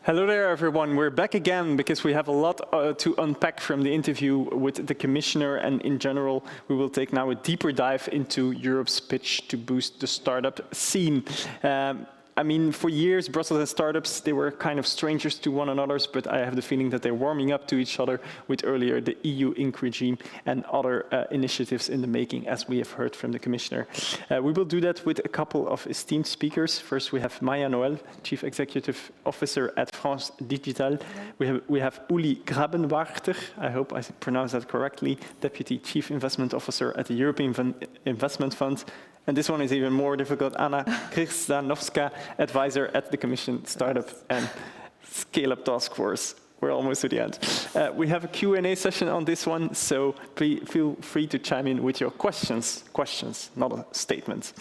Hello there, everyone. We're back again because we have a lot to unpack from the interview with the Commissioner, and in general, we will take now a deeper dive into Europe's pitch to boost the startup scene. I mean, for years, Brussels and startups, they were kind of strangers to one another, but I have the feeling that they're warming up to each other with earlier the EU Inc. regime and other initiatives in the making, as we have heard from the Commissioner. We will do that with a couple of esteemed speakers. First, we have Maya Noël, Chief Executive Officer at France Digital. We have Uli Grabenwachter, I hope I pronounced that correctly, Deputy Chief Investment Officer at the European Investment Fund. And this one is even more difficult, Anna Krzyżanowska, advisor at the Commission Startup and Scale-up Task Force. We're almost to the end. We have a Q&A session on this one, so feel free to chime in with your questions, not a statement.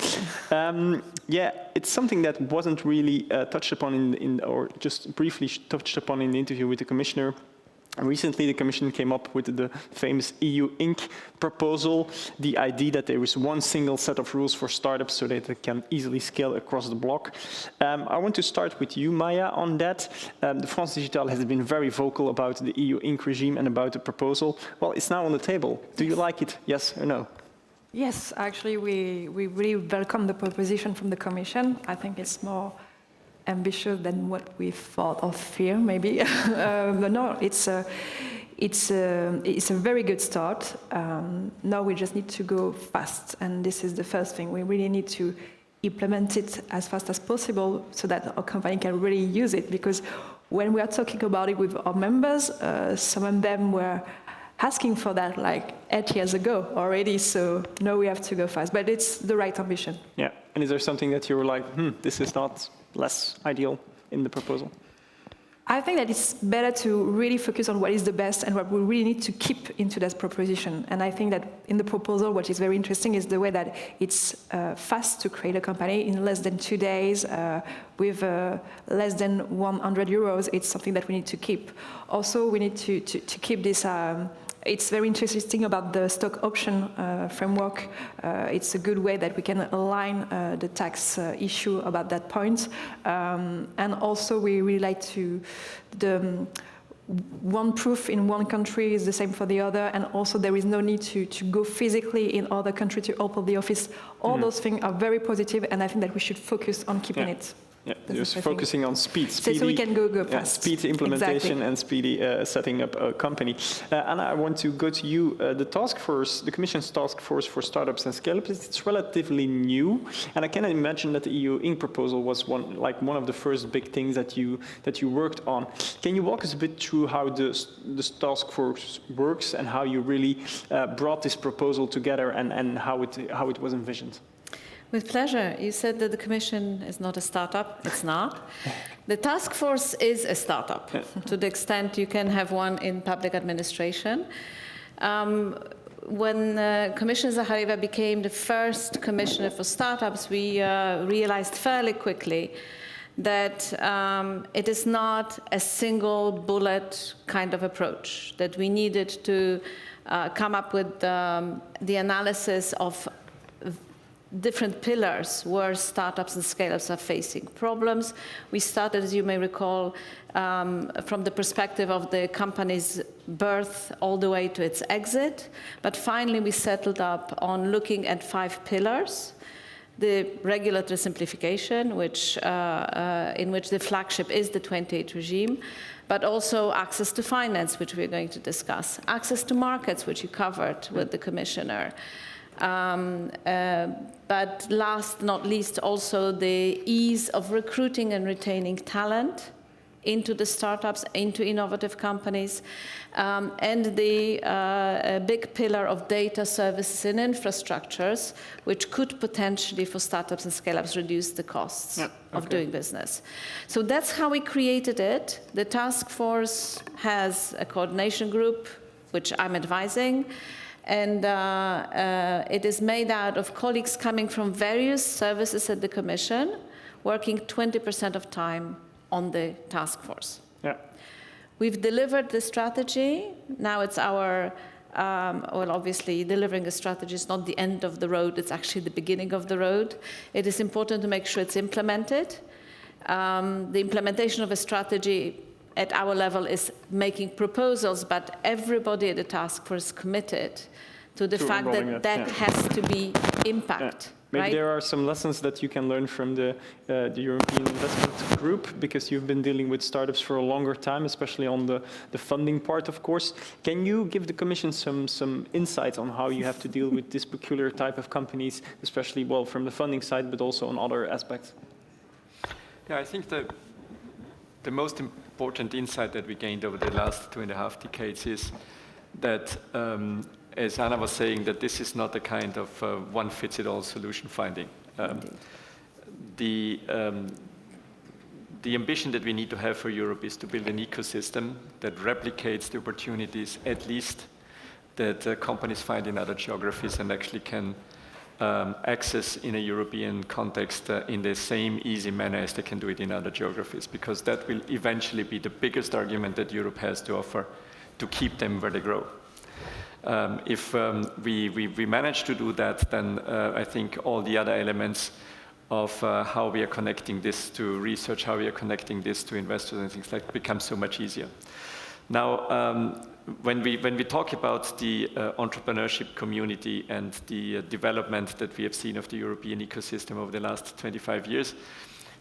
Yeah, it's something that wasn't really touched upon or just briefly touched upon in the interview with the Commissioner. Recently, the Commission came up with the famous EU Inc. proposal, the idea that there is one single set of rules for startups so that they can easily scale across the bloc. I want to start with you, Maya, on that. The France Digital has been very vocal about the EU Inc. regime and about the proposal. Well, it's now on the table. Do you like it, yes or no? Yes, actually, we really welcome the proposition from the Commission. I think it's more ambitious than what we thought or fear, maybe. But no, it's a very good start. Now we just need to go fast, and this is the first thing. We really need to implement it as fast as possible so that our company can really use it, because when we are talking about it with our members, some of them were asking for that like 8 years ago already, so now we have to go fast, but it's the right ambition. Yeah, and is there something that you were like, this is not less ideal in the proposal? I think that it's better to really focus on what is the best and what we really need to keep into that proposition. And I think that in the proposal, what is very interesting is the way that it's fast to create a company in less than 2 days with less than 100 euros. It's something that we need to keep. Also, we need to keep this. It's very interesting about the stock option framework. It's a good way that we can align the tax issue about that point. And also we really like to, one proof in one country is the same for the other, and also there is no need to go physically in other countries to open the office. All those things are very positive, and I think that we should focus on keeping it. Yeah, just focusing on speed. So we can go fast. Speed implementation, exactly. And speedy setting up a company. Anna, I want to go to you. The task force, the Commission's task force for startups and scale-ups, it's relatively new, and I can imagine that the EU Inc. proposal was one of the first big things that you worked on. Can you walk us a bit through how this task force works and how you really brought this proposal together and how it was envisioned? With pleasure. You said that the Commission is not a startup. It's not. The task force is a startup, to the extent you can have one in public administration. When Commissioner Zahaeva became the first Commissioner for Startups, we realized fairly quickly that it is not a single bullet kind of approach, that we needed to come up with the analysis of different pillars where startups and scale-ups are facing problems. We started, as you may recall, from the perspective of the company's birth all the way to its exit. But finally, we settled up on looking at 5 pillars. The regulatory simplification, in which the flagship is the 28 regime, but also access to finance, which we're going to discuss, access to markets, which you covered with the Commissioner. But last not least, also the ease of recruiting and retaining talent into the startups, into innovative companies, and the big pillar of data services and infrastructures, which could potentially, for startups and scale-ups, reduce the costs of doing business. So that's how we created it. The task force has a coordination group, which I'm advising, and it is made out of colleagues coming from various services at the Commission, working 20% of time on the task force. Yeah. We've delivered the strategy. Now it's our, well, obviously, delivering a strategy is not the end of the road. It's actually the beginning of the road. It is important to make sure it's implemented. The implementation of a strategy at our level is making proposals, but everybody at the task force is committed to the fact that that has to be impact. Yeah. Maybe right? there are some lessons that you can learn from the European Investment Group, because you've been dealing with startups for a longer time, especially on the funding part, of course. Can you give the Commission some insights on how you have to deal with this peculiar type of companies, especially, well, from the funding side, but also on other aspects? Yeah, I think the most important insight that we gained over the last 2.5 decades is that as Anna was saying, that this is not a kind of one-fits-it-all solution finding. The ambition that we need to have for Europe is to build an ecosystem that replicates the opportunities, at least, that companies find in other geographies and actually can access in a European context in the same easy manner as they can do it in other geographies, because that will eventually be the biggest argument that Europe has to offer to keep them where they grow. If we manage to do that, then I think all the other elements of how we are connecting this to research, how we are connecting this to investors and things like that become so much easier. Now, when we talk about the entrepreneurship community and the development that we have seen of the European ecosystem over the last 25 years,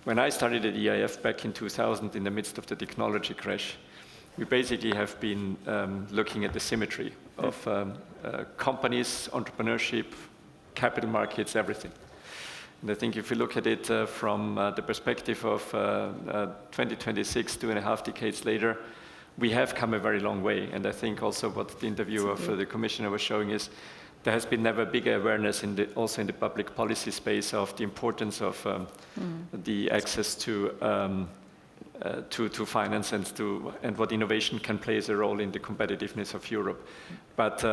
when I started at EIF back in 2000 in the midst of the technology crash, we basically have been looking at the symmetry of companies, entrepreneurship, capital markets, everything. And I think if you look at it from the perspective of 2026, 2.5 decades later, we have come a very long way. And I think also what the interview of the Commissioner was showing is there has been never bigger awareness also in the public policy space of the importance of the access to finance and what innovation can play as a role in the competitiveness of Europe. But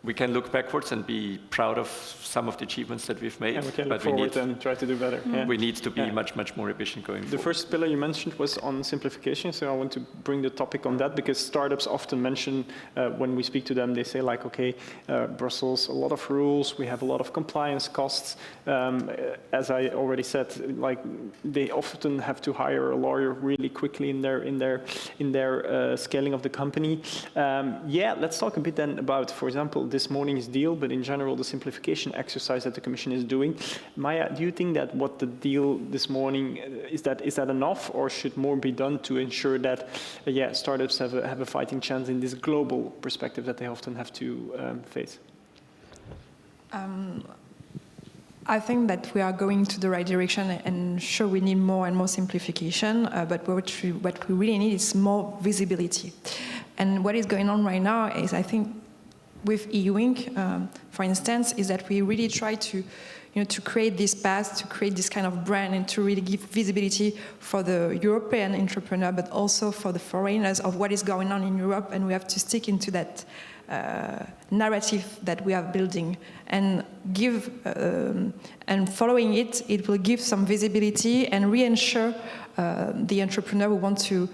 we can look backwards and be proud of some of the achievements that we've made. And we can look forward and try to do better. Yeah. We need to be much more efficient going forward. The first pillar you mentioned was on simplification, so I want to bring the topic on that, because startups often mention, when we speak to them, they say like, okay, Brussels, a lot of rules, we have a lot of compliance costs. As I already said, like they often have to hire a lawyer really quickly in their scaling of the company. Let's talk a bit then about, for example, this morning's deal, but in general, the simplification exercise that the Commission is doing. Maya, do you think that what the deal this morning, is that enough, or should more be done to ensure that, startups have a fighting chance in this global perspective that they often have to face? I think that we are going to the right direction, and sure, we need more and more simplification, but what we really need is more visibility. And what is going on right now is, I think, with EU Inc., for instance, is that we really try to create this path, to create this kind of brand, and to really give visibility for the European entrepreneur, but also for the foreigners of what is going on in Europe, and we have to stick into that narrative that we are building, and give and following it, it will give some visibility and reassure the entrepreneur who want to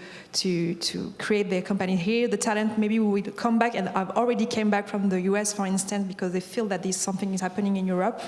create their company here. The talent maybe will come back, and I've already came back from the US, for instance, because they feel that something is happening in Europe,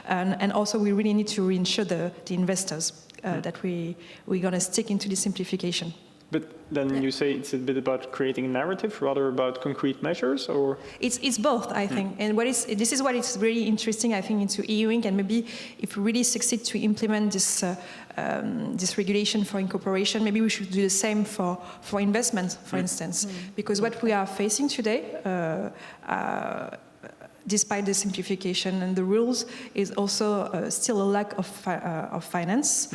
and also we really need to reassure the investors that we're going to stick into the simplification. But then you say it's a bit about creating a narrative, rather about concrete measures, or? It's both, I think. And this is what is really interesting, I think, into EU Inc. And maybe if we really succeed to implement this regulation for incorporation, maybe we should do the same for investment, for instance. Because what we are facing today, despite the simplification and the rules, is also still a lack of finance.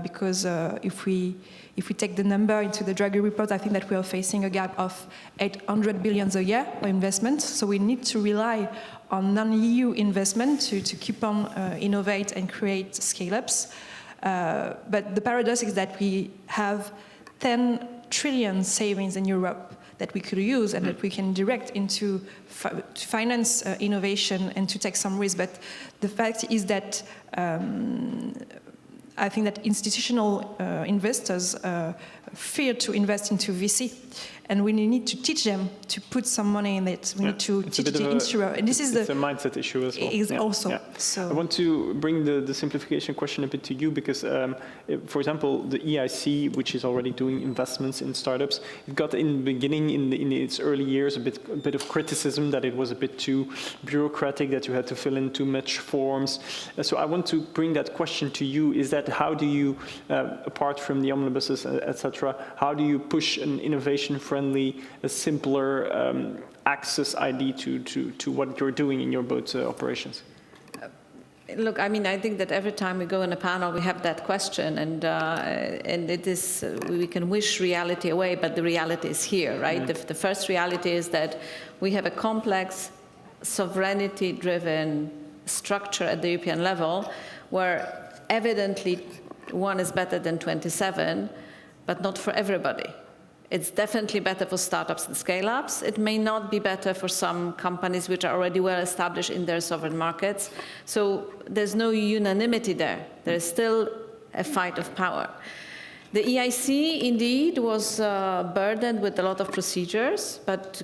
Because if we take the number into the Draghi report, I think that we are facing a gap of 800 billion a year for investment. So we need to rely on non-EU investment to keep on innovate and create scale-ups. But the paradox is that we have 10 trillion savings in Europe that we could use and that we can direct into to finance innovation and to take some risk. But the fact is that I think that institutional investors fear to invest into VC. And we need to teach them to put some money in it. We need to teach the insurer. And this is it's a mindset issue as well. Is also. Yeah. So I want to bring the simplification question a bit to you because, for example, the EIC, which is already doing investments in startups, it got in the beginning, in its early years, a bit of criticism that it was a bit too bureaucratic, that you had to fill in too much forms. So I want to bring that question to you: is that how do you, apart from the omnibuses, etc., how do you push an innovation-friendly, a simpler access ID to what you're doing in your boat operations? Look, I mean, I think that every time we go in a panel, we have that question, and it is, we can wish reality away, but the reality is here, right? The first reality is that we have a complex, sovereignty-driven structure at the European level, where evidently one is better than 27, but not for everybody. It's definitely better for startups and scale-ups. It may not be better for some companies which are already well established in their sovereign markets. So there's no unanimity there. There is still a fight of power. The EIC indeed was burdened with a lot of procedures, but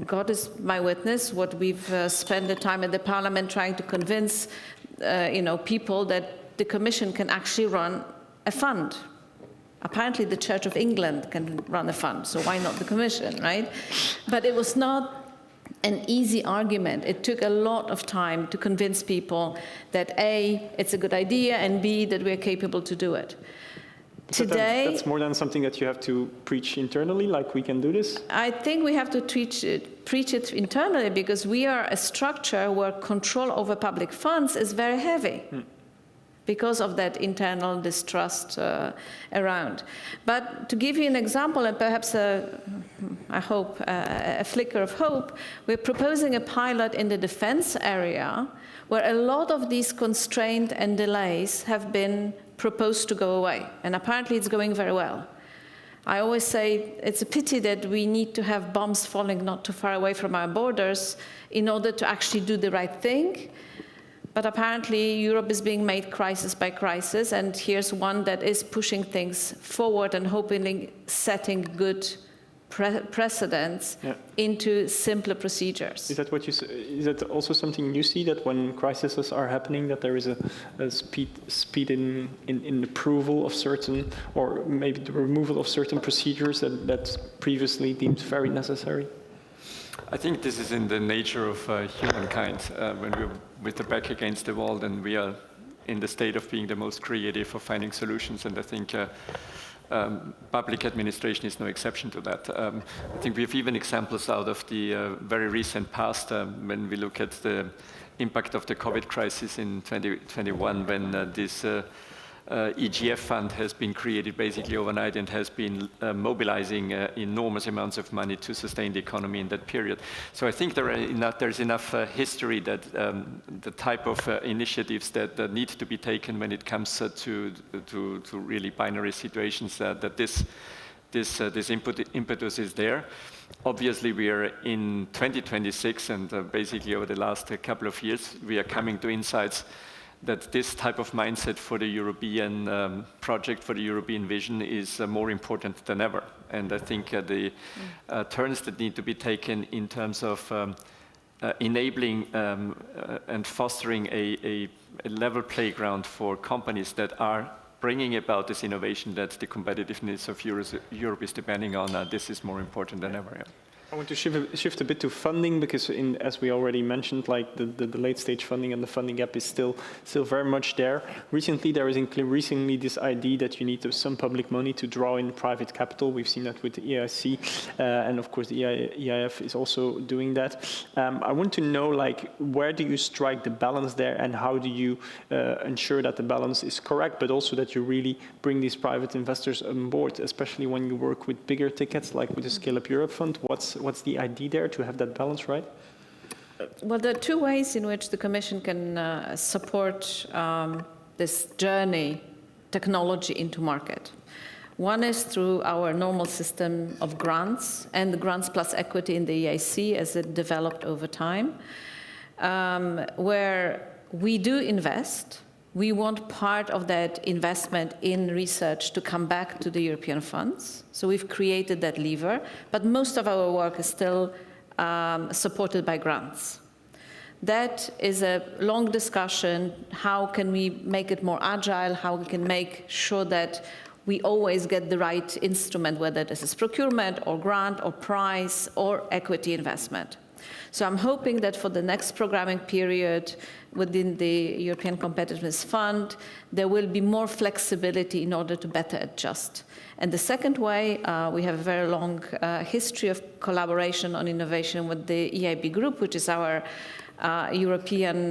God is my witness, what we've spent the time at the Parliament trying to convince people that the Commission can actually run a fund. Apparently the Church of England can run a fund, so why not the Commission, right? But it was not an easy argument. It took a lot of time to convince people that A, it's a good idea, and B, that we're capable to do it. Today, that's more than something that you have to preach internally, like we can do this? I think we have to preach it internally because we are a structure where control over public funds is very heavy. Because of that internal distrust around. But to give you an example, and perhaps I hope a flicker of hope, we're proposing a pilot in the defense area where a lot of these constraints and delays have been proposed to go away. And apparently it's going very well. I always say it's a pity that we need to have bombs falling not too far away from our borders in order to actually do the right thing. But apparently Europe is being made crisis by crisis, and here's one that is pushing things forward and hopefully setting good precedents into simpler procedures. Is that what you? Is that also something you see, that when crises are happening, that there is a speed in approval of certain, or maybe the removal of certain procedures that previously deemed very necessary? I think this is in the nature of humankind. When we're with the back against the wall, then we are in the state of being the most creative of finding solutions, and I think public administration is no exception to that. I think we have even examples out of the very recent past when we look at the impact of the COVID crisis in 2021, when this EGF fund has been created basically overnight and has been mobilizing enormous amounts of money to sustain the economy in that period. So I think there's enough history that the type of initiatives that need to be taken when it comes to really binary situations, that this impetus is there. Obviously, we are in 2026, and basically over the last couple of years, we are coming to insights that this type of mindset for the European project, for the European vision, is more important than ever. And I think the turns that need to be taken in terms of enabling and fostering a level playground for companies that are bringing about this innovation that the competitiveness of Europe is depending on, this is more important than ever. Yeah. I want to shift a bit to funding, because as we already mentioned, like the late stage funding and the funding gap is still very much there. Recently, there is increasingly this idea that you need some public money to draw in private capital. We've seen that with the EIC, and of course the EIF is also doing that. I want to know, like, where do you strike the balance there, and how do you ensure that the balance is correct, but also that you really bring these private investors on board, especially when you work with bigger tickets, like with the Scale Up Europe Fund? What's the idea there to have that balance right? Well, there are two ways in which the Commission can support this journey, technology into market. One is through our normal system of grants and the grants plus equity in the EIC as it developed over time, where we do invest. we want part of that investment in research to come back to the European funds. So we've created that lever, but most of our work is still supported by grants. That is a long discussion. How can we make it more agile? How we can make sure that we always get the right instrument, whether this is procurement or grant or price or equity investment. So I'm hoping that for the next programming period within the European Competitiveness Fund, there will be more flexibility in order to better adjust. And the second way, we have a very long history of collaboration on innovation with the EIB group, which is our European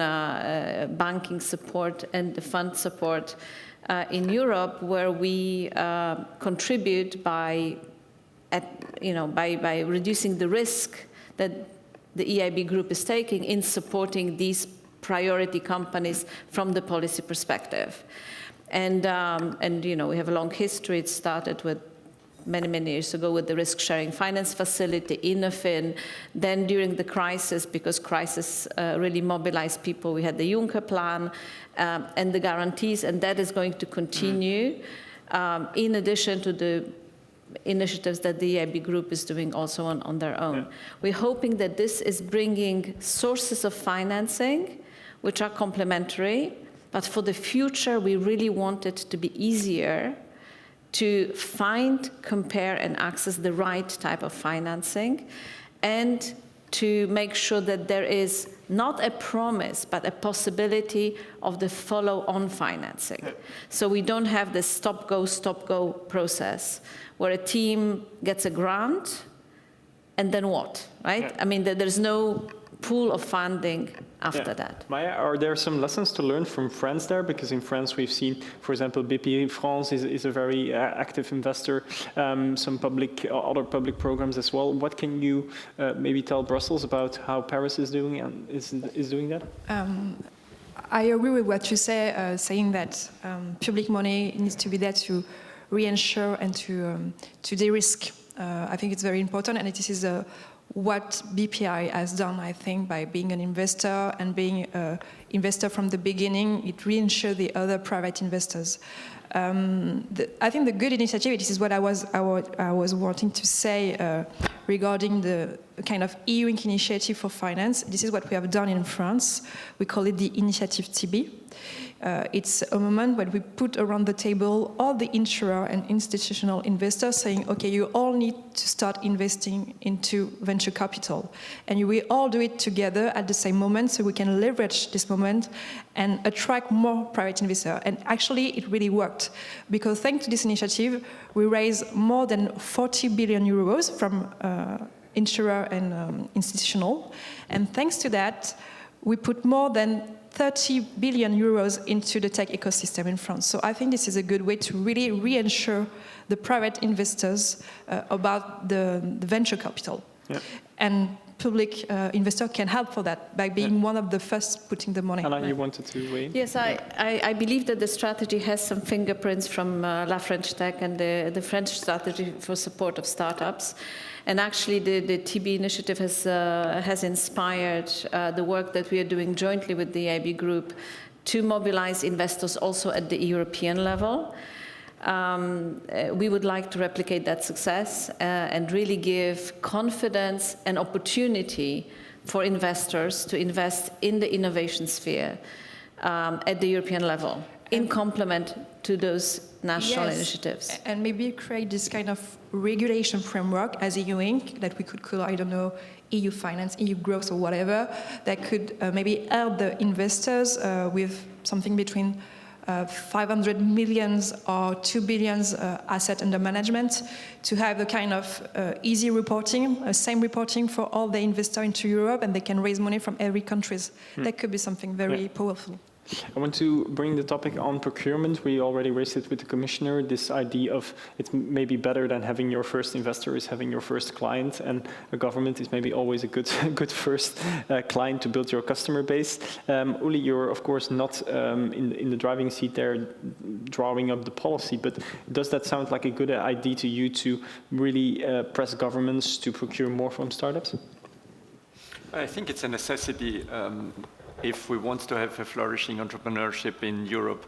banking support and the fund support in Europe, where we contribute by reducing the risk that the EIB group is taking in supporting these priority companies from the policy perspective. And we have a long history. It started with many years ago with the risk-sharing finance facility, Innofin. Then during the crisis, because crisis really mobilized people, we had the Juncker plan and the guarantees, and that is going to continue in addition to the initiatives that the EIB group is doing also on their own. Yeah. We're hoping that this is bringing sources of financing which are complementary, but for the future we really want it to be easier to find, compare, and access the right type of financing, and to make sure that there is not a promise, but a possibility of the follow-on financing. So we don't have this stop-go process where a team gets a grant and then what, right? Yeah. I mean, there's no pool of funding after that. Maya, are there some lessons to learn from France there? Because in France we've seen, for example, BP France is a very active investor, some other public programs as well. What can you maybe tell Brussels about how Paris is doing and is doing that? I agree with what you say, saying that public money needs to be there to reinsure and to de-risk. I think it's very important, and this is what BPI has done, I think, by being an investor and being an investor from the beginning. It reinsures the other private investors. I think the good initiative, this is what I was wanting to say regarding the kind of EU initiative for finance. This is what we have done in France. We call it the Initiative TB. It's a moment when we put around the table all the insurer and institutional investors saying, okay, you all need to start investing into venture capital. And we all do it together at the same moment so we can leverage this moment and attract more private investors. And actually, it really worked. Because thanks to this initiative, we raised more than 40 billion euros from insurer and institutional. And thanks to that, we put more than 30 billion euros into the tech ecosystem in France. So I think this is a good way to really reinsure the private investors about the venture capital. Yeah. And public investor can help for that by being one of the first putting the money. Anna, you wanted to weigh in? Yes, I believe that the strategy has some fingerprints from La French Tech and the French strategy for support of startups. And actually, the TB initiative has inspired the work that we are doing jointly with the EIB group to mobilize investors also at the European level. We would like to replicate that success and really give confidence and opportunity for investors to invest in the innovation sphere at the European level, in complement to those national initiatives. And maybe create this kind of regulation framework as EU Inc. that we could call, I don't know, EU finance, EU growth or whatever, that could maybe help the investors with something between 500 million or 2 billion asset under management to have the kind of easy reporting, same reporting for all the investors into Europe, and they can raise money from every country. That could be something very powerful. I want to bring the topic on procurement. We already raised it with the commissioner, this idea of it may be better than having your first investor is having your first client, and a government is maybe always a good first client to build your customer base. Uli, you're of course not in the driving seat there drawing up the policy, but does that sound like a good idea to you to really press governments to procure more from startups? I think it's a necessity. if we want to have a flourishing entrepreneurship in Europe,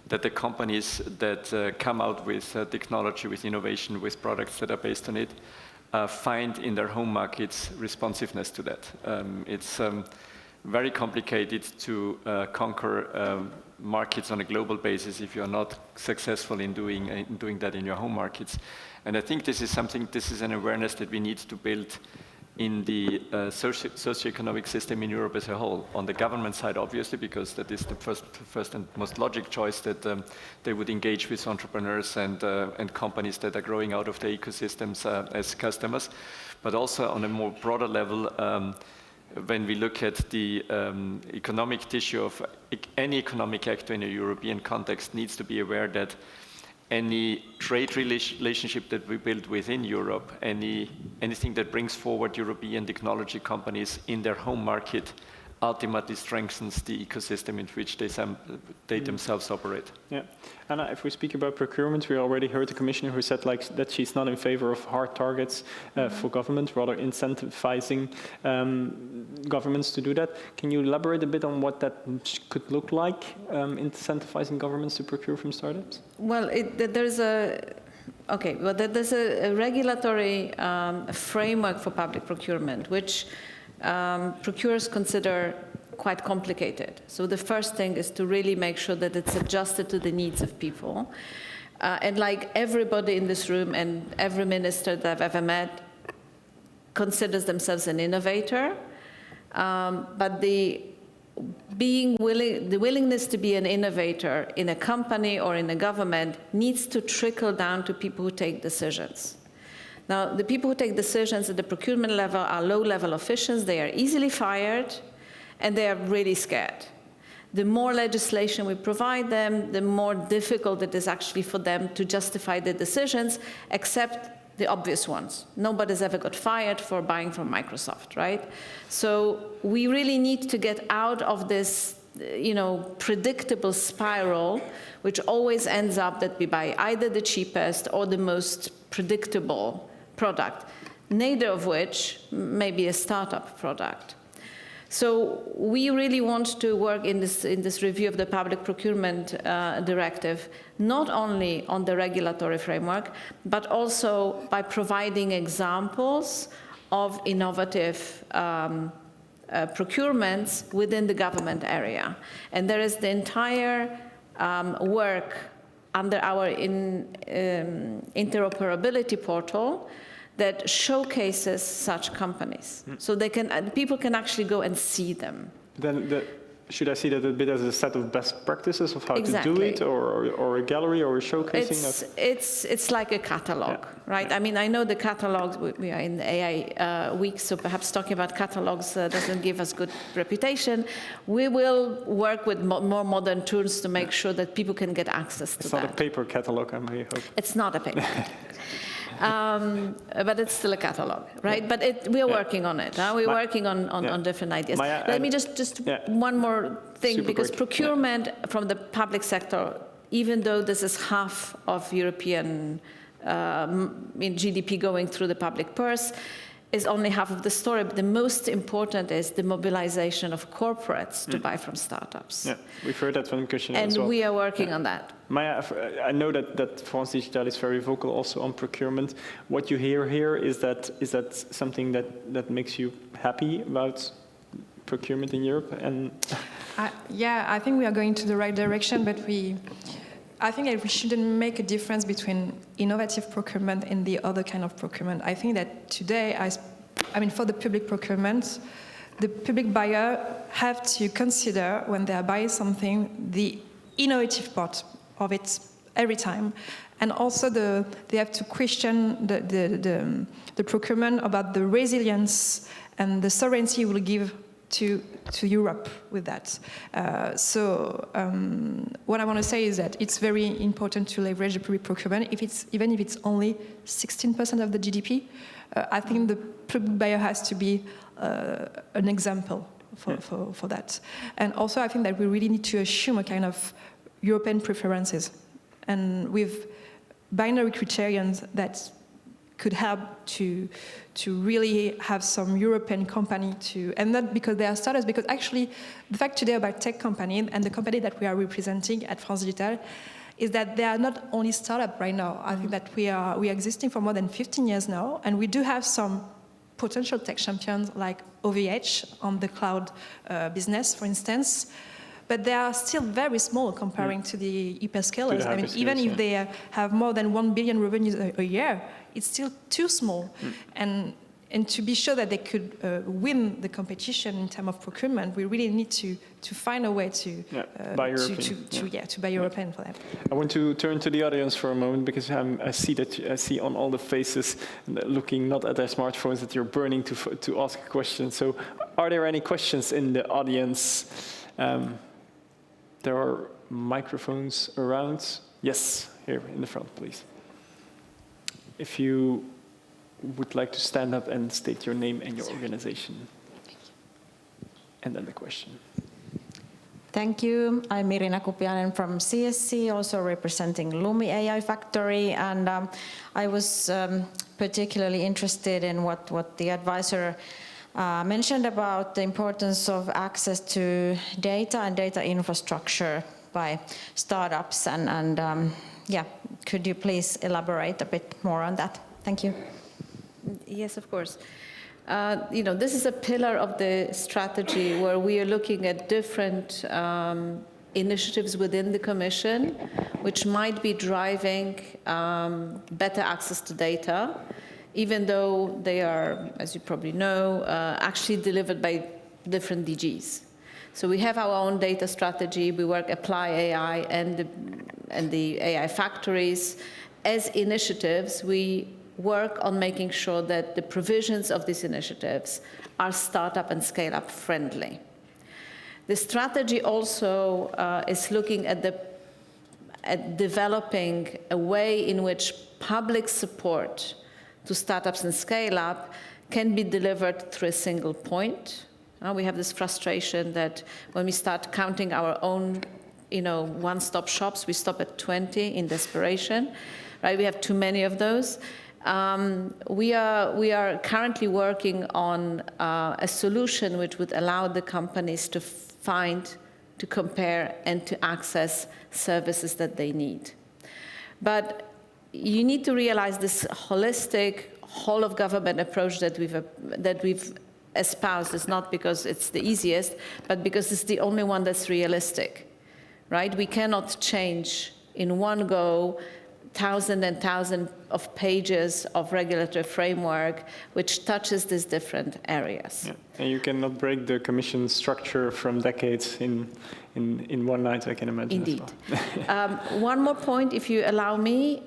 that the companies that come out with technology, with innovation, with products that are based on it, find in their home markets responsiveness to that. It's very complicated to conquer markets on a global basis if you're not successful in doing that in your home markets. And I think this is an awareness that we need to build in the socioeconomic system in Europe as a whole. On the government side, obviously, because that is the first and most logic choice, that they would engage with entrepreneurs and companies that are growing out of the ecosystems as customers. But also on a more broader level, when we look at the economic tissue of any economic actor in a European context, needs to be aware that any trade relationship that we build within Europe, anything that brings forward European technology companies in their home market, ultimately strengthens the ecosystem in which they themselves operate. Yeah, Anna, if we speak about procurement, we already heard the commissioner who said that she's not in favor of hard targets for government, rather incentivizing governments to do that. Can you elaborate a bit on what that could look like, incentivizing governments to procure from startups? Well, there's a regulatory framework for public procurement, which procurers consider quite complicated. So the first thing is to really make sure that it's adjusted to the needs of people. And like everybody in this room and every minister that I've ever met considers themselves an innovator, but the willingness to be an innovator in a company or in a government needs to trickle down to people who take decisions. Now, the people who take decisions at the procurement level are low-level officials. They are easily fired, and they are really scared. The more legislation we provide them, the more difficult it is actually for them to justify their decisions, except the obvious ones. Nobody's ever got fired for buying from Microsoft, right? So we really need to get out of this, predictable spiral, which always ends up that we buy either the cheapest or the most predictable product, neither of which may be a startup product. So we really want to work in this review of the public procurement directive, not only on the regulatory framework, but also by providing examples of innovative procurements within the government area. And there is the entire work under our interoperability portal that showcases such companies. So people can actually go and see them. Then should I see that a bit as a set of best practices of how to do it, or a gallery or a showcasing? It's like a catalog, right? Yeah. I mean, I know the catalogs, we are in the AI week, so perhaps talking about catalogs doesn't give us good reputation. We will work with more modern tools to make sure that people can get access to that. It's not a paper catalog, I may hope. It's not a paper catalog. But it's still a catalog, right? But we are working on it. We're working on different ideas. Let me just one more thing, super because quick. procurement from the public sector, even though this is half of European GDP going through the public purse, is only half of the story. But the most important is the mobilization of corporates to buy from startups. Yeah, we've heard that from the commissioner as well. And we are working on that. Maya, I know that France Digital is very vocal also on procurement. What you hear here, is that something that makes you happy about procurement in Europe? And I think we are going to the right direction, but I think that we shouldn't make a difference between innovative procurement and the other kind of procurement. I think that today, for the public procurement, the public buyer have to consider when they are buying something the innovative part of it every time, and also they have to question the procurement about the resilience and the sovereignty will give to Europe with that. What I want to say is that it's very important to leverage the public procurement, even if it's only 16% of the GDP. I think the public buyer has to be an example for that. And also I think that we really need to assume a kind of European preferences. And with binary criterions that could help to really have some European company to, and not because they are startups, because actually the fact today about tech companies and the company that we are representing at France Digital is that they are not only startup right now. I think that we are existing for more than 15 years now, and we do have some potential tech champions like OVH on the cloud business, for instance. But they are still very small comparing to the hyperscalers. I mean, even if they have more than 1 billion revenues a year, it's still too small. And to be sure that they could win the competition in terms of procurement, we really need to find a way to buy European. To buy European for them. I want to turn to the audience for a moment, because I see on all the faces looking not at their smartphones that you're burning to ask a question. So, are there any questions in the audience? There are microphones around. Yes, here in the front, please. If you would like to stand up and state your name and your organization. And then the question. Thank you. I'm Irina Kupianen from CSC, also representing Lumi AI Factory. And I was particularly interested in what the advisor mentioned about the importance of access to data and data infrastructure by startups. And could you please elaborate a bit more on that? Thank you. Yes, of course. This is a pillar of the strategy where we are looking at different initiatives within the Commission, which might be driving better access to data, even though they are, as you probably know, actually delivered by different DGs. So we have our own data strategy. We work Apply AI and the AI factories as initiatives. We work on making sure that the provisions of these initiatives are startup and scale-up friendly. The strategy also is looking at developing a way in which public support to startups and scale-up can be delivered through a single point. We have this frustration that when we start counting our own one-stop shops, we stop at 20 in desperation. Right? We have too many of those. We are currently working on a solution which would allow the companies to find, to compare, and to access services that they need. But you need to realize this holistic, whole-of-government approach that we've espoused is not because it's the easiest, but because it's the only one that's realistic. Right? We cannot change in one go thousands and thousands of pages of regulatory framework which touches these different areas. Yeah. And you cannot break the Commission structure from decades in one night, I can imagine. Indeed. As well. One more point, if you allow me.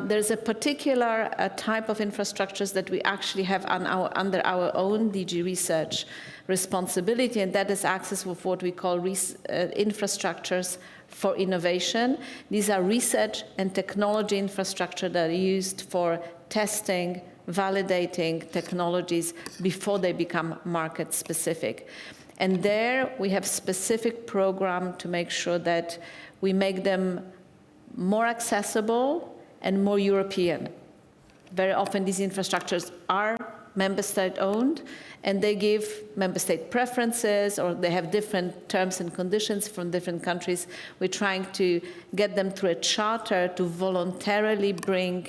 There's a particular type of infrastructures that we actually have under our own DG research responsibility, and that is access with what we call infrastructures for innovation. These are research and technology infrastructure that are used for testing, validating technologies before they become market specific. And there we have specific program to make sure that we make them more accessible and more European. Very often these infrastructures are member state owned, and they give member state preferences, or they have different terms and conditions from different countries. We're trying to get them through a charter to voluntarily bring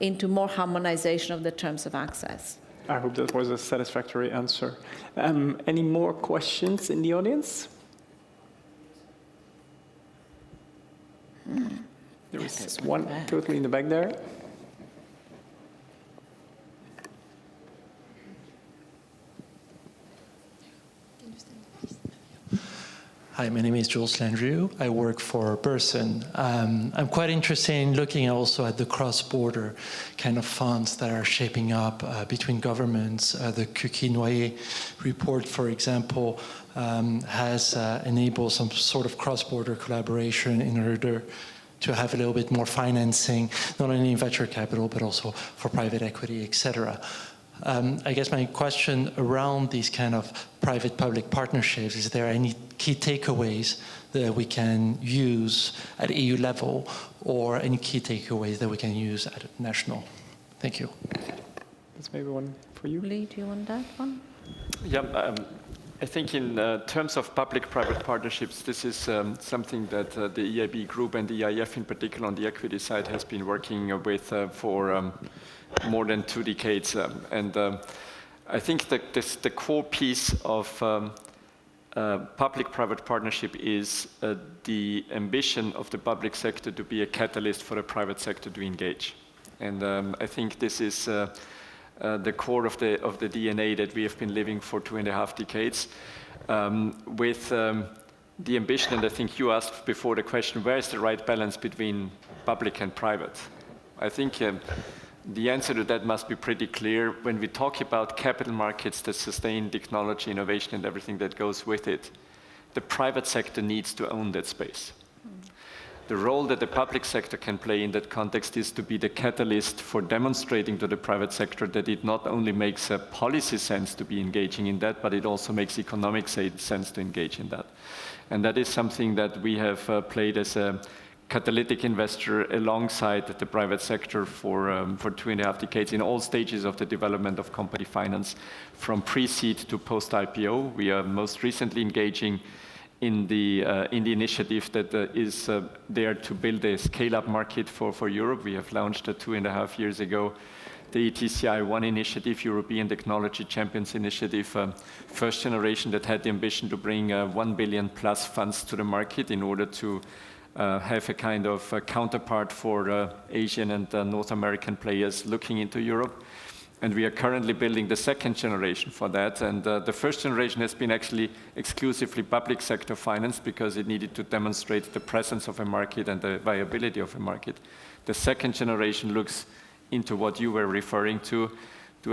into more harmonization of the terms of access. I hope that was a satisfactory answer. Any more questions in the audience? There is one totally in the back there. Hi, my name is Jules Landrieu. I work for Burson. I'm quite interested in looking also at the cross-border kind of funds that are shaping up between governments. The Cuqui-Noyer report, for example, has enabled some sort of cross-border collaboration in order to have a little bit more financing, not only in venture capital, but also for private equity, et cetera. I guess my question around these kind of private-public partnerships, is there any key takeaways that we can use at EU level, or any key takeaways that we can use at national? Thank you. That's maybe one for you. Lee, do you want that one? Yeah, I think in terms of public-private partnerships, this is something that the EIB group and the EIF in particular on the equity side has been working with for more than 2 decades. And I think that the core piece of public-private partnership is the ambition of the public sector to be a catalyst for the private sector to engage. And I think this is the core of the DNA that we have been living for 2.5 decades, with the ambition, and I think you asked before the question, where is the right balance between public and private? I think the answer to that must be pretty clear. When we talk about capital markets that sustain technology, innovation, and everything that goes with it, the private sector needs to own that space. The role that the public sector can play in that context is to be the catalyst for demonstrating to the private sector that it not only makes a policy sense to be engaging in that, but it also makes economic sense to engage in that. And that is something that we have played as a catalytic investor alongside the private sector for 2.5 decades in all stages of the development of company finance, from pre-seed to post-IPO. We are most recently engaging in the initiative that is there to build a scale-up market for Europe. We have launched 2.5 years ago the ETCI One initiative, European Technology Champions Initiative, first generation that had the ambition to bring 1 billion plus funds to the market in order to have a kind of counterpart for Asian and North American players looking into Europe. And we are currently building the second generation for that. And the first generation has been actually exclusively public sector financed because it needed to demonstrate the presence of a market and the viability of a market. The second generation looks into what you were referring to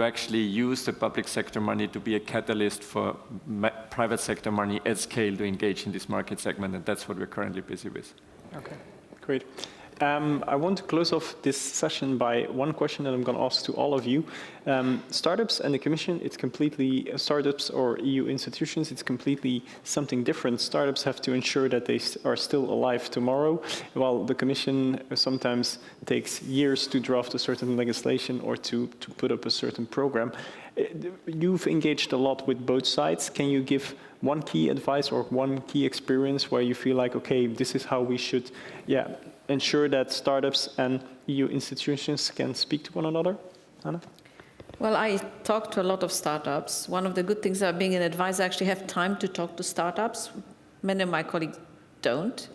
actually use the public sector money to be a catalyst for private sector money at scale to engage in this market segment. And that's what we're currently busy with. Okay, great. I want to close off this session by one question that I'm going to ask to all of you. Startups and the Commission, it's completely, startups or EU institutions, it's completely something different. Startups have to ensure that they are still alive tomorrow, while the Commission sometimes takes years to draft a certain legislation or to put up a certain program. You've engaged a lot with both sides. Can you give one key advice or one key experience where you feel like, okay, this is how we should, ensure that startups and EU institutions can speak to one another? Anna? Well, I talk to a lot of startups. One of the good things about being an advisor, I actually have time to talk to startups. Many of my colleagues don't.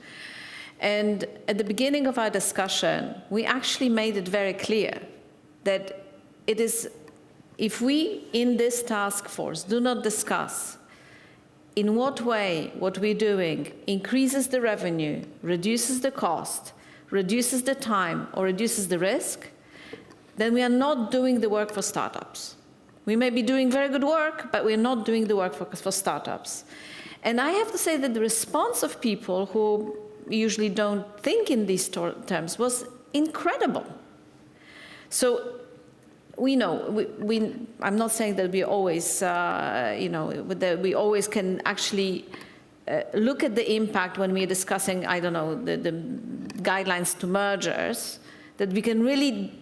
And at the beginning of our discussion, we actually made it very clear that it is, if we in this task force do not discuss in what way what we're doing increases the revenue, reduces the cost, reduces the time, or reduces the risk, then we are not doing the work for startups. We may be doing very good work, but we're not doing the work for startups. And I have to say that the response of people who usually don't think in these terms was incredible. So we know, I'm not saying that we always, that we always can actually look at the impact when we're discussing, I don't know, the guidelines to mergers, that we can really,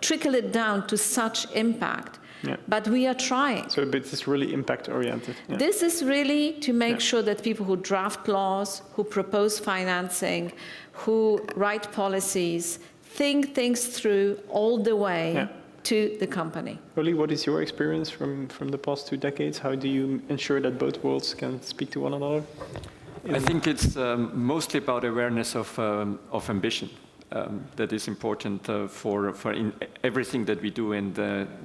trickle it down to such impact. Yeah. But we are trying. So this is really impact-oriented. Yeah. This is really to make sure that people who draft laws, who propose financing, who write policies, think things through all the way to the company. Oli, what is your experience from the past 2 decades? How do you ensure that both worlds can speak to one another? I think it's mostly about awareness of ambition. That is important for in everything that we do and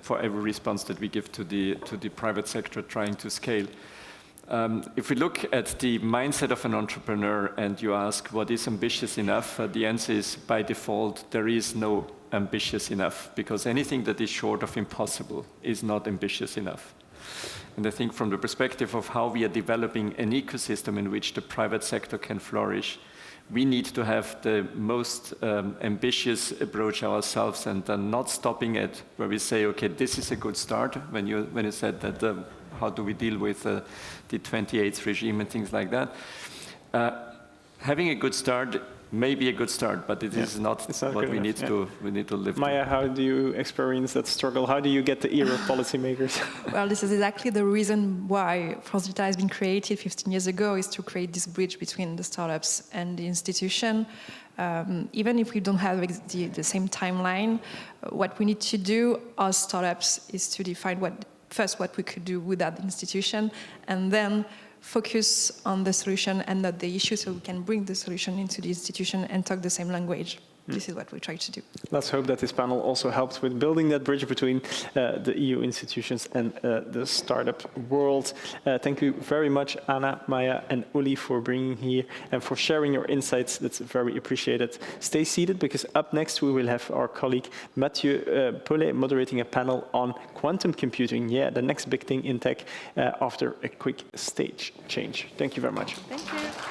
for every response that we give to the private sector trying to scale. If we look at the mindset of an entrepreneur and you ask what is ambitious enough, the answer is by default there is no ambitious enough, because anything that is short of impossible is not ambitious enough. And I think from the perspective of how we are developing an ecosystem in which the private sector can flourish, we need to have the most ambitious approach ourselves and not stopping at where we say, okay, this is a good start. When you said that, how do we deal with the 28th regime and things like that? Having a good start maybe a good start, but it is not It's not what good we enough, need to we need to live. Maya, how do you experience that struggle? How do you get the ear of policymakers? Well, this is exactly the reason why France Digital has been created 15 years ago, is to create this bridge between the startups and the institution. Even if we don't have the same timeline, what we need to do as startups is to define what we could do without the institution, and then focus on the solution and not the issue, so we can bring the solution into the institution and talk the same language. This is what we try to do. Let's hope that this panel also helps with building that bridge between the EU institutions and the startup world. Thank you very much, Anna, Maya, and Uli, for bringing here and for sharing your insights. That's very appreciated. Stay seated, because up next we will have our colleague Mathieu Paulet moderating a panel on quantum computing. Yeah, the next big thing in tech, after a quick stage change. Thank you very much. Thank you.